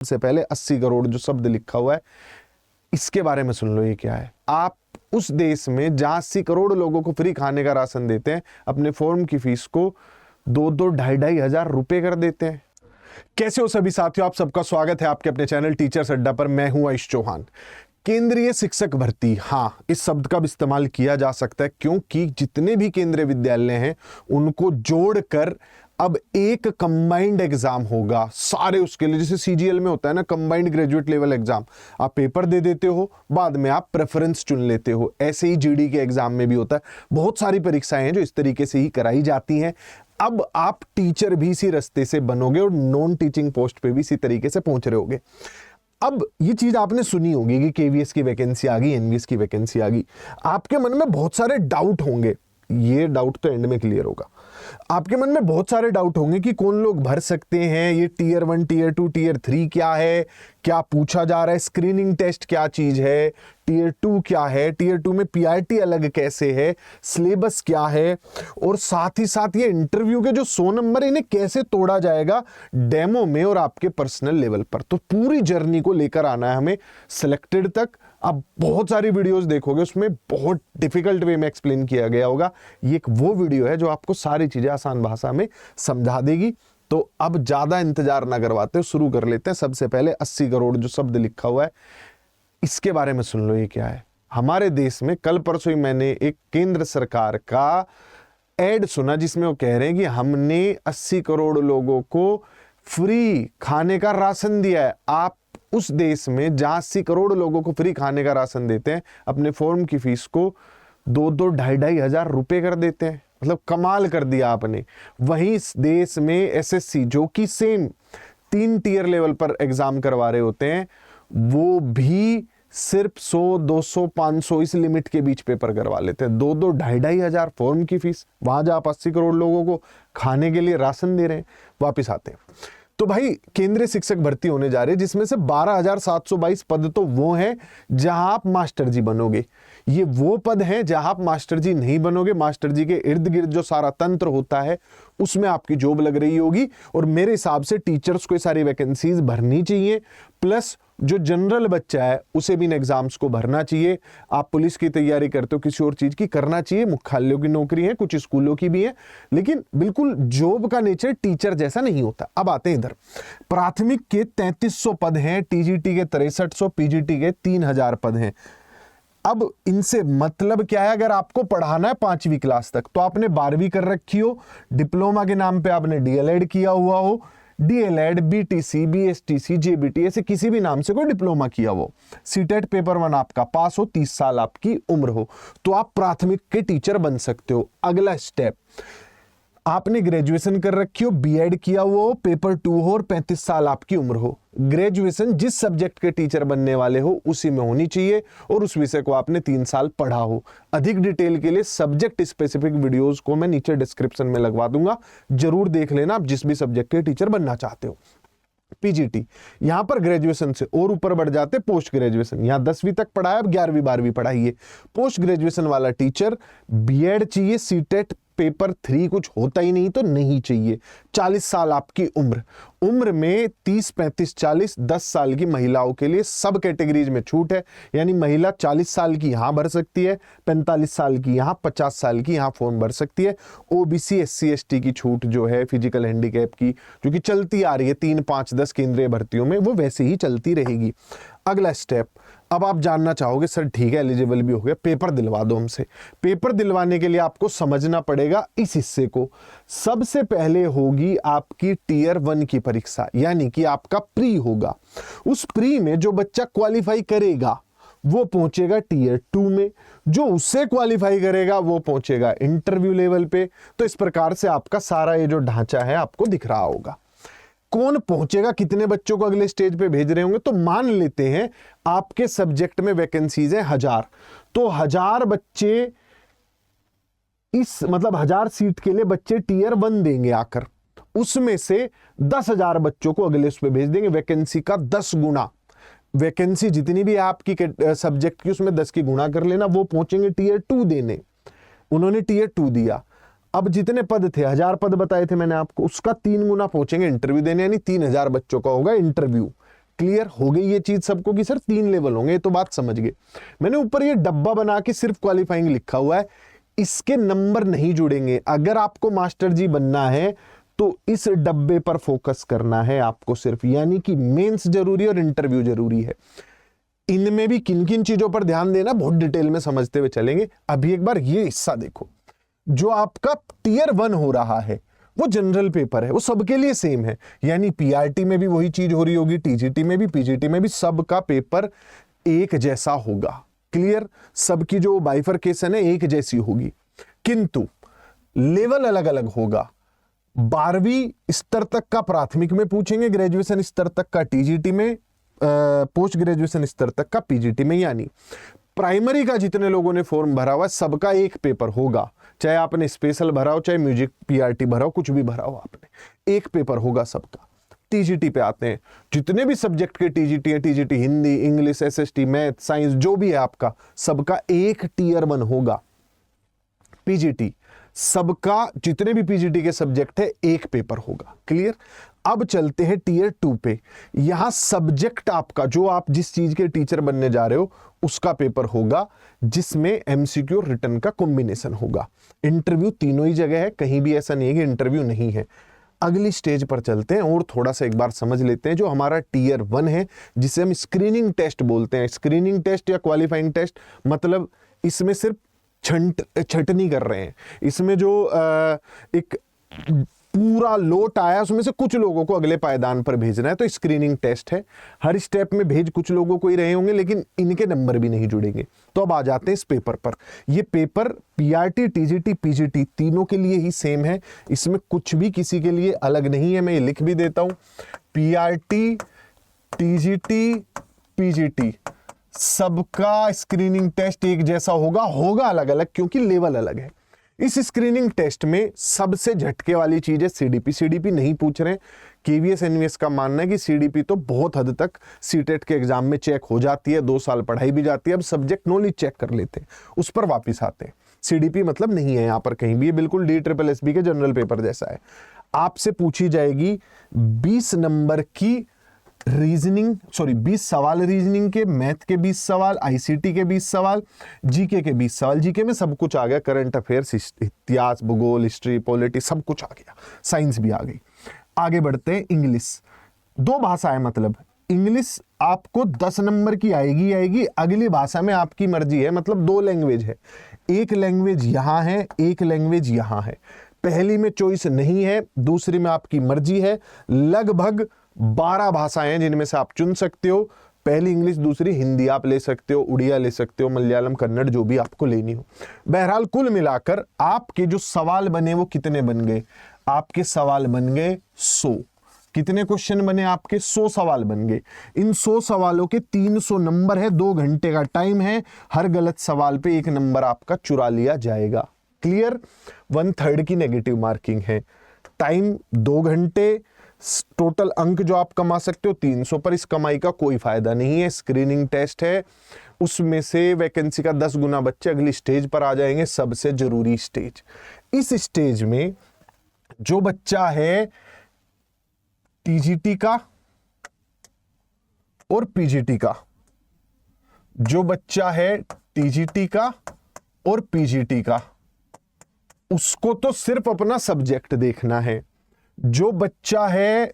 से पहले 80 करोड़ जो शब्द लिखा हुआ है, इसके बारे में सुन लो। ये क्या है? आप उस देश में जहां 80 करोड़ लोगों को फ्री खाने का राशन देते हैं, अपने फॉर्म की फीस को 2-2 ढाई हजार रुपए कर देते हैं। कैसे हो सभी साथियों, आप सबका स्वागत है आपके अपने चैनल टीचर्स अड्डा पर। मैं हूं आयुष चौहान। केंद्रीय शिक्षक भर्ती, हाँ, इस शब्द का भी इस्तेमाल किया जा सकता है क्योंकि जितने भी केंद्रीय विद्यालय हैं उनको जोड़कर अब एक कंबाइंड एग्जाम होगा सारे उसके लिए। जैसे सीजीएल में होता है ना, कंबाइंड ग्रेजुएट लेवल एग्जाम, आप पेपर दे देते हो, बाद में आप प्रेफरेंस चुन लेते हो। ऐसे ही जीडी के एग्जाम में भी होता है। बहुत सारी परीक्षाएं हैं जो इस तरीके से ही कराई जाती हैं। अब आप टीचर भी इसी रास्ते से बनोगे और नॉन टीचिंग पोस्ट पे भी इसी तरीके से पहुंच रहे होगे। अब ये चीज आपने सुनी होगी कि केवीएस की वैकेंसी आ गई, एनवीएस की वैकेंसी आ गई। आपके मन में बहुत सारे डाउट होंगे, ये डाउट तो एंड में क्लियर होगा। आपके मन में बहुत सारे डाउट होंगे कि कौन लोग भर सकते हैं, ये टीयर 1, टीयर 2, टीयर 3 क्या है, क्या पूछा जा रहा है, स्क्रीनिंग टेस्ट क्या चीज है, टीयर 2 क्या है, टीयर 2 में पीआरटी अलग कैसे है, सिलेबस क्या है, और साथ ही साथ ये इंटरव्यू के जो 100 नंबर इन्हें कैसे तोड़ा जाएगा डेमो में और आपके पर्सनल लेवल पर। तो पूरी जर्नी को लेकर आना है हमें सिलेक्टेड तक। आप बहुत सारी वीडियोस देखोगे, उसमें बहुत डिफिकल्ट वे में एक्सप्लेन किया गया होगा। ये एक वो वीडियो है जो आपको सारी चीजें आसान भाषा में समझा देगी। तो अब ज्यादा इंतजार ना करवाते हो, शुरू कर लेते हैं। सबसे पहले 80 करोड़ जो शब्द लिखा हुआ है, इसके बारे में सुन लो। ये क्या है? हमारे देश में कल परसों ही मैंने एक केंद्र सरकार का एड सुना जिसमें वो कह रहे हैं कि हमने 80 करोड़ लोगों को फ्री खाने का राशन दिया है। आप उस देश में जहां 80 करोड़ लोगों को फ्री खाने का राशन देते हैं, अपने फॉर्म की फीस को 2-2 ढाई हजार रुपए कर देते हैं। मतलब कमाल कर दिया आपने। वहीं इस देश में एसएससी जो कि सेम 3 टीयर लेवल पर एग्जाम करवा रहे होते हैं, वो भी सिर्फ 100, 200, 500 इस लिमिट के बीच पेपर करवा लेते हैं। 2-2 ढाई हजार फॉर्म की फीस, वहां जहां आप 80 करोड़ लोगों को खाने के लिए राशन दे रहे हैं। वापिस आते हैं तो भाई केंद्रीय शिक्षक भर्ती होने जा रही है, जिसमें से 12,722 पद तो वो हैं जहां आप मास्टर जी बनोगे। ये वो पद हैं जहां आप मास्टर जी नहीं बनोगे। मास्टर जी के इर्द गिर्द जो सारा तंत्र होता है उसमें आपकी जॉब लग रही होगी। और मेरे हिसाब से टीचर्स को ये सारी वैकेंसीज भरनी चाहिए, प्लस जो जनरल बच्चा है उसे भी इन एग्जाम्स को भरना चाहिए। आप पुलिस की तैयारी करते हो, किसी और चीज की करना चाहिए। मुख्यालयों की नौकरी है, कुछ स्कूलों की भी है, लेकिन बिल्कुल जॉब का नेचर टीचर जैसा नहीं होता। अब आते हैं इधर। प्राथमिक के 3300 पद हैं, टीजीटी के 6300, पीजीटी के 3000 पद हैं। अब इनसे मतलब क्या है? अगर आपको पढ़ाना है 5वीं क्लास तक तो आपने 12वीं कर रखी हो, डिप्लोमा के नाम पे आपने डीएलएड किया हुआ हो, डीएलएड, बीटीसी, बीएसटीसी, जेबीटी, ऐसे किसी भी नाम से कोई डिप्लोमा किया हो, सीटेट पेपर 1 आपका पास हो, 30 साल आपकी उम्र हो, तो आप प्राथमिक के टीचर बन सकते हो। अगला स्टेप, आपने ग्रेजुएशन कर रखी हो, बीएड किया हुआ हो, पेपर 2 हो और 35 साल आपकी उम्र हो। ग्रेजुएशन जिस सब्जेक्ट के टीचर बनने वाले हो उसी में होनी चाहिए और उस विषय को आपने 3 साल पढ़ा हो। अधिक डिटेल के लिए सब्जेक्ट स्पेसिफिक वीडियोस को मैं नीचे डिस्क्रिप्शन में लगवा दूंगा, जरूर देख लेना आप जिस भी सब्जेक्ट के टीचर बनना चाहते हो। पीजीटी, यहां पर ग्रेजुएशन से और ऊपर बढ़ जाते पोस्ट ग्रेजुएशन। यहां 10वीं तक पढ़ाया, अब 11वीं 12वीं पढ़ाइए। पोस्ट ग्रेजुएशन वाला टीचर बीएड चाहिए, सीटेट पेपर 3 कुछ होता ही नहीं तो नहीं चाहिए। 40 साल आपकी उम्र में 30, 35, 40, 10 साल की महिलाओं के लिए सब कैटेगरीज में छूट है। यानी महिला 40 साल की यहां भर सकती है, 45 साल की यहां, 50 साल की यहां फॉर्म भर सकती है। ओबीसी, एससी, एसटी की छूट जो है फिजिकल हैंडीकैप की, जो कि चलती आ रही है 3, 5, 10 केंद्रीय भर्तियों में, वो वैसे ही चलती रहेगी। अगला स्टेप, अब आप जानना चाहोगे सर ठीक है एलिजिबल भी हो गया, पेपर दिलवा दो हमसे। पेपर दिलवाने के लिए आपको समझना पड़ेगा इस हिस्से को। सबसे पहले होगी आपकी टीयर 1 की परीक्षा, यानी कि आपका प्री होगा। उस प्री में जो बच्चा क्वालिफाई करेगा वो पहुंचेगा टीयर 2 में, जो उससे क्वालिफाई करेगा वो पहुंचेगा इंटरव्यू लेवल पे। तो इस प्रकार से आपका सारा ये जो ढांचा है आपको दिख रहा होगा। कौन पहुंचेगा, कितने बच्चों को अगले स्टेज पे भेज रहे होंगे, तो मान लेते हैं आपके सब्जेक्ट में वैकेंसीज है 1000, तो 1000 बच्चे मतलब 1000 सीट के लिए बच्चे टीयर 1 देंगे आकर, उसमें से 10,000 बच्चों को अगले उस पे भेज देंगे। वैकेंसी का 10 गुना, वैकेंसी जितनी भी आपकी सब्जेक्ट की उसमें 10 की गुणा कर लेना, वो पहुंचेंगे टीयर 2 देने। उन्होंने टीयर 2 दिया, अब जितने पद थे 1000 पद बताए थे मैंने आपको, उसका 3 गुना पहुंचेंगे इंटरव्यू देने, यानी 3000 बच्चों का होगा इंटरव्यू। क्लियर हो गई ये चीज सबको कि सर 3 लेवल होंगे, ये तो बात समझ गए। मैंने ऊपर ये डब्बा बना के सिर्फ क्वालिफाइंग लिखा हुआ है, इसके नंबर नहीं जुड़ेंगे। अगर आपको मास्टर जी बनना है तो इस डब्बे पर फोकस करना है आपको सिर्फ, यानी कि मेंस जरूरी और इंटरव्यू जरूरी है। इनमें भी किन किन चीजों पर ध्यान देना बहुत डिटेल में समझते हुए चलेंगे। अभी एक बार ये हिस्सा देखो, जो आपका टियर 1 हो रहा है वो जनरल पेपर है, वो सबके लिए सेम है, यानी पीआरटी में भी वही चीज हो रही होगी, टीजीटी में भी, पीजीटी में भी, सबका पेपर एक जैसा होगा। क्लियर, सबकी जो बाइफरकेशन है एक जैसी होगी, किंतु लेवल अलग अलग होगा। 12वीं स्तर तक का प्राथमिक में पूछेंगे, ग्रेजुएशन स्तर तक का टीजीटी में, पोस्ट ग्रेजुएशन स्तर तक का पीजीटी में। यानी प्राइमरी का जितने लोगों ने फॉर्म भरा हुआ सबका एक पेपर होगा, चाहे आपने स्पेशल भरा हो, चाहे म्यूजिक पीआरटी भरा हो, कुछ भी भरा हो आपने, एक पेपर होगा सबका। टीजीटी पे आते हैं, जितने भी सब्जेक्ट के टीजीटी है, TGT Hindi, English, SST, math, science, जो भी है आपका, सबका एक टियर 1 होगा। पीजीटी सबका, जितने भी पीजीटी के सब्जेक्ट है एक पेपर होगा। क्लियर। अब चलते हैं टियर 2 पे। यहां सब्जेक्ट आपका, जो आप जिस चीज के टीचर बनने जा रहे हो उसका पेपर होगा, जिसमें एमसीक्यू और रिटन का कॉम्बिनेशन होगा। इंटरव्यू तीनों ही जगह है, कहीं भी ऐसा नहीं है कि इंटरव्यू नहीं है। अगली स्टेज पर चलते हैं और थोड़ा सा एक बार समझ लेते हैं। जो हमारा टियर 1 है, जिसे हम स्क्रीनिंग टेस्ट बोलते हैं, स्क्रीनिंग टेस्ट या क्वालिफाइंग टेस्ट, मतलब इसमें सिर्फ छटनी कर रहे हैं। इसमें जो एक पूरा लोट आया उसमें से कुछ लोगों को अगले पायदान पर भेजना है, तो स्क्रीनिंग टेस्ट है। हर स्टेप में भेज कुछ लोगों को ही रहे होंगे, लेकिन इनके नंबर भी नहीं जुड़ेंगे। तो अब आ जाते हैं इस पेपर पर। ये पेपर पीआरटी, टीजीटी, पीजीटी तीनों के लिए ही सेम है, इसमें कुछ भी किसी के लिए अलग नहीं है। मैं ये लिख भी देता हूं, पीआरटी, टीजीटी, पीजीटी सबका स्क्रीनिंग टेस्ट एक जैसा होगा, होगा अलग अलग क्योंकि लेवल अलग है। इस स्क्रीनिंग टेस्ट में सबसे झटके वाली चीज है सीडीपी। सीडीपी नहीं पूछ रहे, केवीएस एनवीएस का मानना है कि सीडीपी तो बहुत हद तक सीटेट के एग्जाम में चेक हो जाती है, 2 साल पढ़ाई भी जाती है। अब सब्जेक्ट नॉलेज चेक कर लेते हैं, उस पर वापिस आते हैं। सीडीपी मतलब नहीं है यहाँ पर कहीं भी, ये बिल्कुल DSSB के जनरल पेपर जैसा है। आपसे पूछी जाएगी 20 नंबर की रीजनिंग, 20 सवाल रीजनिंग के, मैथ के 20 सवाल, आईसीटी के 20 सवाल, जीके के 20 सवाल। जीके में सब कुछ आ गया, करंट अफेयर्स, इतिहास, भूगोल, हिस्ट्री, पॉलिटिक्स, सब कुछ आ गया, साइंस भी आ गई। आगे बढ़ते हैं। इंग्लिश 2 भाषा है, मतलब इंग्लिश आपको 10 नंबर की आएगी। अगली भाषा में आपकी मर्जी है, मतलब 2 लैंग्वेज है। एक लैंग्वेज यहां है, एक लैंग्वेज यहां है। पहली में चॉइस नहीं है, दूसरी में आपकी मर्जी है। लगभग 12 भाषाएं जिनमें से आप चुन सकते हो। पहली इंग्लिश, दूसरी हिंदी आप ले सकते हो, उड़िया ले सकते हो, मलयालम, कन्नड़, जो भी आपको लेनी हो। बहरहाल कुल मिलाकर आपके जो सवाल बने वो कितने बन गए? आपके सवाल बन गए 100। कितने क्वेश्चन बने आपके? 100 सवाल बन गए। इन 100 सवालों के 300 नंबर है, 2 घंटे का टाइम है। हर गलत सवाल पे 1 नंबर आपका चुरा लिया जाएगा। क्लियर। 1/3 की नेगेटिव मार्किंग है। टाइम 2 घंटे, टोटल अंक जो आप कमा सकते हो 300, पर इस कमाई का कोई फायदा नहीं है। स्क्रीनिंग टेस्ट है, उसमें से वैकेंसी का 10 गुना बच्चे अगली स्टेज पर आ जाएंगे, सबसे जरूरी स्टेज। इस स्टेज में जो बच्चा है टीजीटी का और पीजीटी का, जो बच्चा है टीजीटी का और पीजीटी का, उसको तो सिर्फ अपना सब्जेक्ट देखना है। जो बच्चा है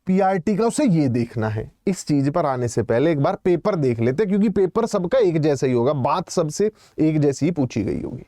पीआरटी का, उसे ये देखना है। इस चीज पर आने से पहले एक बार पेपर देख लेते हैं, क्योंकि पेपर सबका एक जैसा ही होगा, बात सबसे एक जैसी ही पूछी गई होगी।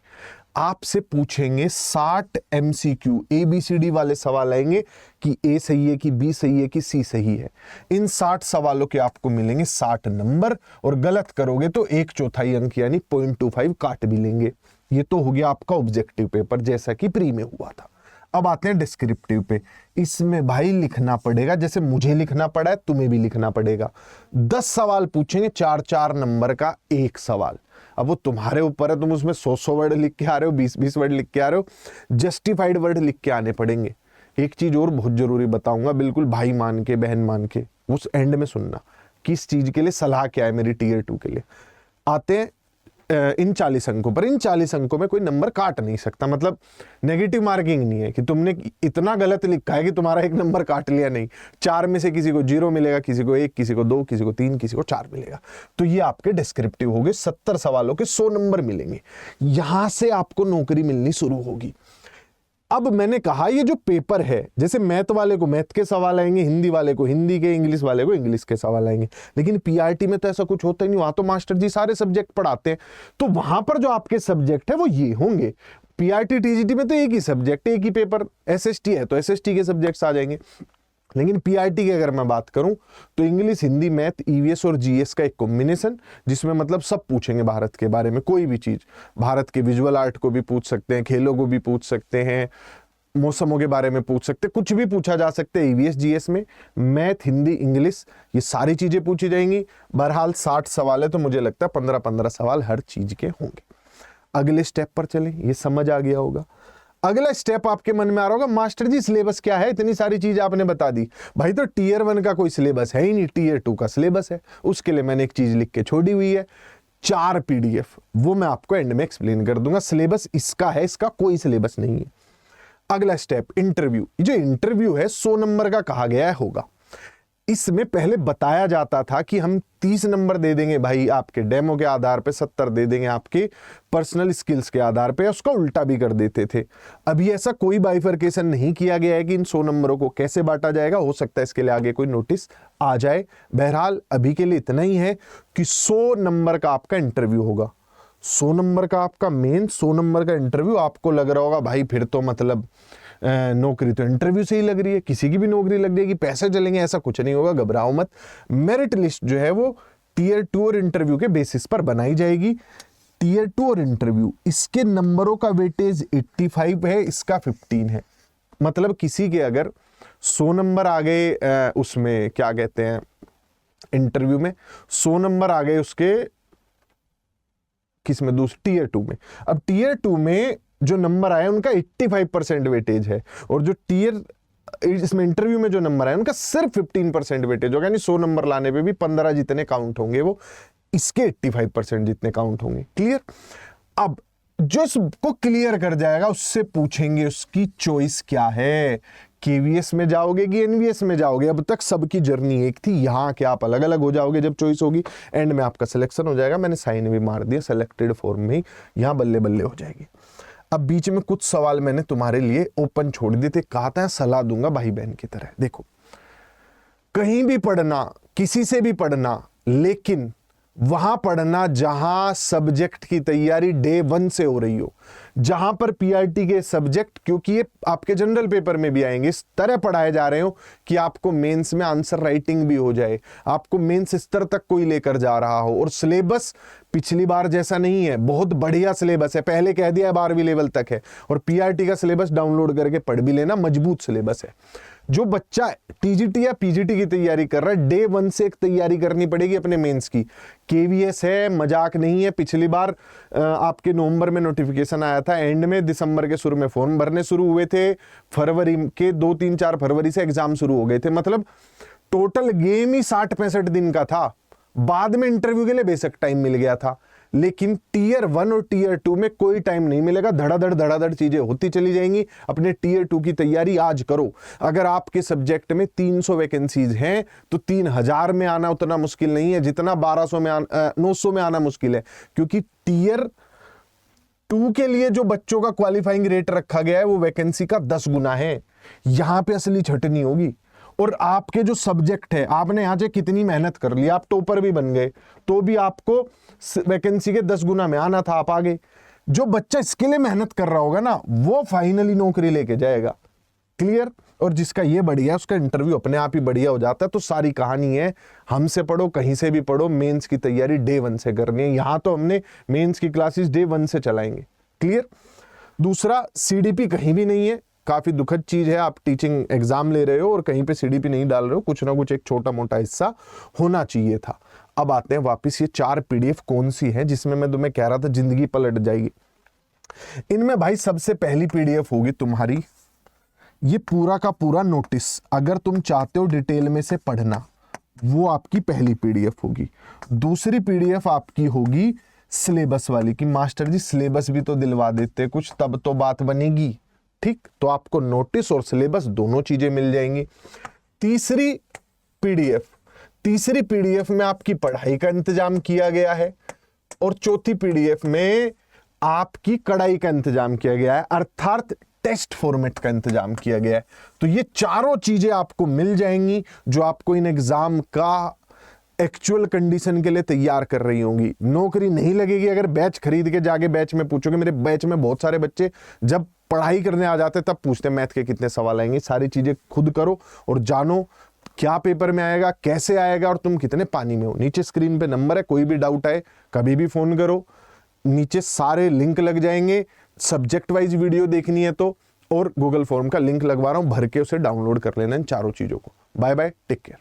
आपसे पूछेंगे 60 एमसीक्यू, ABCD वाले सवाल आएंगे कि ए सही है, कि बी सही है, कि सी सही है। इन 60 सवालों के आपको मिलेंगे 60 नंबर, और गलत करोगे तो 1/4 अंक यानी 0.25 काट भी लेंगे। ये तो हो गया आपका ऑब्जेक्टिव पेपर, जैसा कि प्री में हुआ था। अब आते हैं डिस्क्रिप्टिव पे। इसमें भाई लिखना पड़ेगा, जैसे मुझे लिखना पड़ा है तुम्हें भी लिखना पड़ेगा। 10 सवाल पूछेंगे, 4-4 नंबर का एक सवाल। अब वो तुम्हारे ऊपर है, तुम उसमें 100 वर्ड लिख के आ रहे हो, 20-20 वर्ड लिख के आ रहे हो, जस्टिफाइड वर्ड लिख के आने पड़ेंगे। एक चीज और बहुत जरूरी बताऊंगा, बिल्कुल भाई मान के, बहन मान के, उस एंड में सुनना किस चीज के लिए, सलाह क्या है मेरी टियर 2 के लिए। आते हैं इन 40 अंकों पर, इन 40 अंकों में कोई नंबर काट नहीं सकता, मतलब नेगेटिव मार्किंग नहीं है कि तुमने इतना गलत लिखा है कि तुम्हारा एक नंबर काट लिया, नहीं। 4 में से किसी को 0 मिलेगा, किसी को 1, किसी को 2, किसी को 3, किसी को 4 मिलेगा। तो ये आपके डिस्क्रिप्टिव हो गए। 70 सवालों के 100 नंबर मिलेंगे, यहां से आपको नौकरी मिलनी शुरू होगी। अब मैंने कहा ये जो पेपर है, जैसे मैथ वाले को मैथ के सवाल आएंगे, हिंदी वाले को हिंदी के, इंग्लिश वाले को इंग्लिश के सवाल आएंगे, लेकिन पीआरटी में तो ऐसा कुछ होता ही नहीं। वहां तो मास्टर जी सारे सब्जेक्ट पढ़ाते हैं, तो वहां पर जो आपके सब्जेक्ट है वो ये होंगे। पीआरटी टीजीटी में तो एक ही सब्जेक्ट, एक ही पेपर। एसएसटी है तो एसएसटी के सब्जेक्ट्स आ जाएंगे, लेकिन पीआरटी की अगर मैं बात करूं तो इंग्लिश, हिंदी, मैथ, ईवीएस और जीएस का एक कॉम्बिनेशन, जिसमें मतलब सब पूछेंगे भारत के बारे में, कोई भी चीज। भारत के विजुअल आर्ट को भी पूछ सकते हैं, खेलों को भी पूछ सकते हैं, मौसमों के बारे में पूछ सकते हैं, कुछ भी पूछा जा सकता है ईवीएस जीएस में। मैथ, हिंदी, इंग्लिश, ये सारी चीजें पूछी जाएंगी। बहरहाल 60 सवाल है, तो मुझे लगता है 15-15 सवाल हर चीज के होंगे। अगले स्टेप पर चलें, ये समझ आ गया होगा। अगला स्टेप आपके मन में आ रहा होगा, मास्टर जी सिलेबस क्या है, इतनी सारी चीज आपने बता दी। भाई तो टियर 1 का कोई सिलेबस है ही नहीं, टियर 2 का सिलेबस है। उसके लिए मैंने एक चीज लिख के छोड़ी हुई है, 4 पीडीएफ, वो मैं आपको एंड में एक्सप्लेन कर दूंगा। सिलेबस इसका है, इसका कोई सिलेबस नहीं है। अगला स्टेप इंटरव्यू। जो इंटरव्यू है 100 नंबर का कहा गया होगा। इसमें पहले बताया जाता था कि हम 30 नंबर दे देंगे भाई आपके डेमो के आधार पे, 70 दे देंगे आपके पर्सनल स्किल्स के आधार पे, उसका उल्टा भी कर देते थे। अभी ऐसा कोई बाइफरकेशन नहीं किया गया है कि इन 100 नंबरों को कैसे बांटा जाएगा। हो सकता है इसके लिए आगे कोई नोटिस आ जाए। बहरहाल अभी के लिए इतना ही है कि 100 नंबर का आपका इंटरव्यू होगा। 100 नंबर का आपका मेन, 100 नंबर का इंटरव्यू। आपको लग रहा होगा भाई फिर तो मतलब नौकरी तो इंटरव्यू से ही लग रही है, किसी की भी नौकरी लग जाएगी, पैसे चलेंगे। ऐसा कुछ नहीं होगा, घबराओ मत। मेरिट लिस्ट जो है वो टियर 2 और इंटरव्यू के बेसिस पर बनाई जाएगी। टियर 2 और इंटरव्यू, इसके नंबरों का वेटेज 85 है, इसका 15 है। मतलब किसी के अगर 100 नंबर आ गए उसमें क्या कहते हैं इंटरव्यू में, 100 नंबर आ गए उसके किसमें, दूसरे टियर 2 में। अब टियर 2 में जो नंबर आए उनका 85% वेटेज है, और जो टियर इसमें इंटरव्यू में जो नंबर आए उनका सिर्फ 15% वेटेज होगा। यानी 100 नंबर लाने पे भी 15 जितने काउंट होंगे वो इसके 85% जितने काउंट होंगे। क्लियर? अब जो इसको क्लियर कर जाएगा उससे पूछेंगे उसकी चॉइस क्या है, केवीएस में जाओगे कि एनवीएस में जाओगे। अब तक सबकी जर्नी एक थी, यहाँ क्या आप अलग अलग हो जाओगे जब चॉइस होगी। एंड में आपका सिलेक्शन हो जाएगा। मैंने साइन भी मार दिया, सेलेक्टेड फॉर्म में ही यहाँ बल्ले बल्ले हो जाएगी। अब बीच में कुछ सवाल मैंने तुम्हारे लिए ओपन छोड़ दिए थे, कहा था सलाह दूंगा भाई बहन की तरह। देखो, कहीं भी पढ़ना, किसी से भी पढ़ना, लेकिन वहां पढ़ना जहां सब्जेक्ट की तैयारी डे 1 से हो रही हो, जहां पर पीआरटी के सब्जेक्ट, क्योंकि ये आपके जनरल पेपर में भी आएंगे, इस तरह पढ़ाए जा रहे हो कि आपको मेंस में आंसर राइटिंग भी हो जाए, आपको मेंस स्तर तक कोई लेकर जा रहा हो। और सिलेबस पिछली बार जैसा नहीं है, बहुत बढ़िया सिलेबस है। पहले कह दिया 12वीं लेवल तक है, और पीआरटी का सिलेबस डाउनलोड करके पढ़ भी लेना, मजबूत सिलेबस है। जो बच्चा टीजीटी या पीजीटी की तैयारी कर रहा है, डे 1 से एक तैयारी करनी पड़ेगी अपने मेंस की। केवीएस है, मजाक नहीं है। पिछली बार आपके नवंबर में नोटिफिकेशन आया था, एंड में दिसंबर के शुरू में फॉर्म भरने शुरू हुए थे, फरवरी के 2, 3, 4 फरवरी से एग्जाम शुरू हो गए थे। मतलब टोटल गेम ही 60-65 दिन का था। बाद में इंटरव्यू के लिए बेशक टाइम मिल गया था, लेकिन टियर 1 और टियर 2 में कोई टाइम नहीं मिलेगा। धड़ाधड़ चीजें होती चली जाएंगी। अपने टियर 2 की तैयारी आज करो। अगर आपके सब्जेक्ट में 300 वैकेंसीज हैं तो 3000 में आना उतना मुश्किल नहीं है जितना 900 में आना मुश्किल है। क्योंकि टियर 2 के लिए जो बच्चों का क्वालिफाइंग रेट रखा गया है वो वैकेंसी का 10 गुना है। यहां पे असली छटनी होगी। और आपके जो सब्जेक्ट है, आपने यहां से कितनी मेहनत कर ली, आप टॉपर भी बन गए तो भी आपको वैकेंसी के 10 गुना में आना था, आप आगे। जो बच्चा इसके लिए मेहनत कर रहा होगा ना, वो फाइनली नौकरी लेके जाएगा। क्लियर? और जिसका ये बढ़िया, उसका इंटरव्यू अपने आप ही बढ़िया हो जाता है। तो सारी कहानी है, हमसे पढ़ो, कहीं से भी पढ़ो, मेंस की तैयारी डे 1 से करनी है। यहां तो हमने मेंस की क्लासेस डे 1 से चलाएंगे। क्लियर? दूसरा, सीडीपी कहीं भी नहीं है। काफी दुखद चीज है, आप टीचिंग एग्जाम ले रहे हो और कहीं पे सीडीपी नहीं डाल रहे हो। कुछ ना कुछ एक छोटा मोटा हिस्सा होना चाहिए था। अब आते हैं वापस, ये 4 पीडीएफ कौन सी है जिसमें मैं तुम्हें कह रहा था जिंदगी पलट जाएगी। इनमें भाई सबसे पहली पीडीएफ होगी तुम्हारी ये पूरा का पूरा नोटिस। अगर तुम चाहते हो डिटेल में से पढ़ना, वो आपकी पहली पीडीएफ होगी। दूसरी पीडीएफ आपकी होगी सिलेबस वाली कि मास्टर जी सिलेबस भी तो दिलवा देते कुछ, तब तो बात बनेगी। ठीक, तो आपको नोटिस और सिलेबस दोनों चीजें मिल जाएंगी। तीसरी पीडीएफ में आपकी पढ़ाई का इंतजाम किया गया है और चौथी पीडीएफ में आपकी कड़ाई का इंतजाम किया गया है, अर्थात टेस्ट फॉर्मेट का इंतजाम किया गया है। तो ये चारों चीजें आपको मिल जाएंगी जो आपको इन एग्जाम का एक्चुअल कंडीशन के लिए तैयार कर रही होंगी। नौकरी नहीं लगेगी अगर बैच खरीद के जाके बैच में पूछोगे। मेरे बैच में बहुत सारे बच्चे जब पढ़ाई करने आ जाते तब पूछते मैथ के कितने सवाल आएंगे। सारी चीजें खुद करो और जानो क्या पेपर में आएगा, कैसे आएगा और तुम कितने पानी में हो। नीचे स्क्रीन पे नंबर है, कोई भी डाउट आए कभी भी फोन करो। नीचे सारे लिंक लग जाएंगे, सब्जेक्ट वाइज वीडियो देखनी है तो, और गूगल फॉर्म का लिंक लगवा रहा हूं, भर के उसे डाउनलोड कर लेना इन चारों चीजों को। Bye bye, take care.